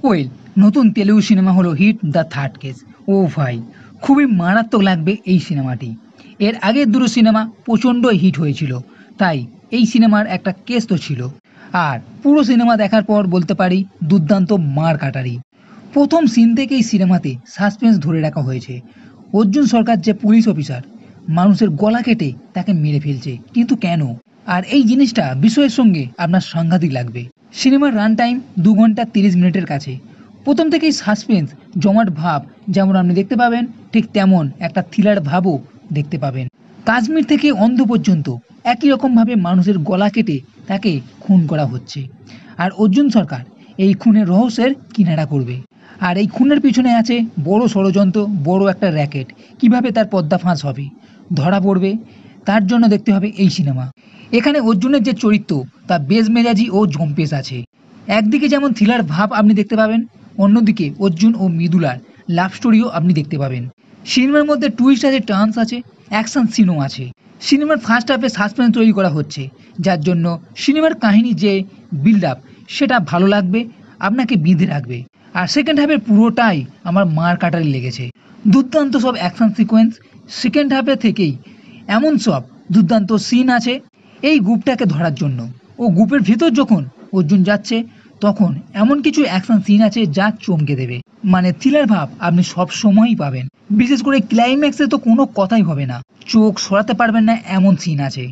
Well, নতুন Telugu cinema হলো hit the third case. ও ভাই, খুবই মারাত্মক লাগবে এই সিনেমাটি। এর আগের দুটো সিনেমা প্রচণ্ড হিট হয়েছিল, তাই এই সিনেমার একটা কেস তো ছিল। আর পুরো সিনেমা দেখার পর বলতে পারি দুর্দান্ত মার কাটারি। প্রথম সিন থেকেই সিনেমাতে সাসপেন্স ধরে রাখা হয়েছে। অর্জুন সরকার যে পুলিশ অফিসার, মানুষের গলা কেটে তাকে মেরে ফেলছে, কিন্তু কেন? আর এই জিনিসটা বিষয়ের সঙ্গে আপনার সাংঘাতিক লাগবে। সিনেমার রান টাইম 2 ঘন্টা 30 মিনিটের কাছে। প্রথম থেকেই সাসপেন্স জমাট ভাব যেমন আপনি দেখতে পাবেন, ঠিক তেমন একটা থ্রিলার ভাবও দেখতে পাবেন। কাশ্মীর থেকে অন্ধ পর্যন্ত একই রকমভাবে মানুষের গলা কেটে তাকে খুন করা হচ্ছে, আর অর্জুন সরকার এই খুনের রহস্যের কিনারা করবে। আর এই খুনের পিছনে আছে বড় ষড়যন্ত্র, বড় একটা র্যাকেট। কিভাবে তার পর্দা ফাঁস হবে, ধরা পড়বে, তার জন্য দেখতে হবে এই সিনেমা। এখানে অর্জুনের যে চরিত্র তা বেশ মেজাজি ও জম্পেশ আছে। একদিকে যেমন থ্রিলার ভাব আপনি দেখতে পাবেন, অন্যদিকে অর্জুন ও মৃদুলার লাভ স্টোরিও আপনি দেখতে পাবেন। সিনেমার মধ্যে টুইস্ট আছে, টার্নস আছে, অ্যাকশন সিনও আছে। সিনেমার ফার্স্ট হাফে সাসপেন্স তৈরি করা হচ্ছে, যার জন্য সিনেমার কাহিনী যে বিল্ড আপ সেটা ভালো লাগবে, আপনাকে বেঁধে রাখবে। আর সেকেন্ড হাফের পুরোটাই আমার মার কাটারি লেগেছে। দুর্দান্ত সব অ্যাকশন সিকোয়েন্স সেকেন্ড হাফে থেকেই, এমন সব দুর্দান্ত সিন আছে এই গ্রুপটাকে ধরার জন্য। ও গ্রুপের ভিতর যখন অর্জুন যাচ্ছে, তখন এমন কিছু অ্যাকশন সিন আছে যা চমকে দেবে। মানে থ্রিলার ভাব আপনি সব সময়ই পাবেন। বিশেষ করে ক্লাইম্যাক্সে তো কোনো কথাই হবে না, চোখ সরাতে পারবেন না এমন সিন আছে।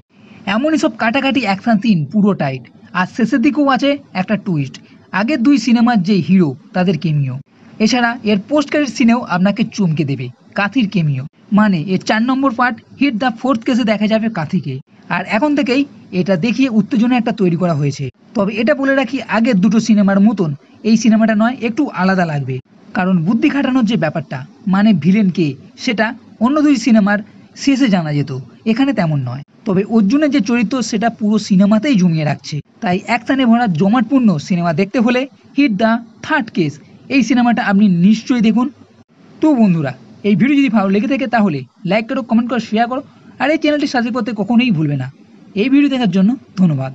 এমনই সব কাটাকাটি অ্যাকশন সিন পুরো টাইট। আর শেষের দিকেও আছে একটা টুইস্ট, আগের দুই সিনেমার যে হিরো তাদের কেমিও। এছাড়া এর পোস্ট ক্রেডিট সিনেও আপনাকে চমকে দেবে কাথির কেমিও। মানে এর 4 নম্বর পার্ট হিট দ্য ফোর্থ কেসে দেখা যাবে কাথিকে। আর এখন থেকেই এটা দেখিয়ে উত্তেজনা একটা তৈরি করা হয়েছে। তবে এটা বলে রাখি, আগের দুটো সিনেমার মতন এই সিনেমাটা নয়, একটু আলাদা লাগবে। কারণ বুদ্ধি খাটানোর যে ব্যাপারটা, মানে ভিলেন কে, সেটা অন্য দুই সিনেমার শেষে জানা যেত, এখানে তেমন নয়। তবে অর্জুনের যে চরিত্র সেটা পুরো সিনেমাতেই জমিয়ে রাখছে। তাই একটানে ভরা জমাটপূর্ণ সিনেমা দেখতে হলে হিট দ্য থার্ড কেস এই সিনেমাটা আপনি নিশ্চয়ই দেখুন। তো বন্ধুরা, এই ভিডিও যদি ভালো লেগে থাকে তাহলে লাইক করো, কমেন্ট করো, শেয়ার করো, আর এই চ্যানেলটি সাবস্ক্রাইব করতে কখনোই ভুলবে না। এই ভিডিও দেখার জন্য ধন্যবাদ।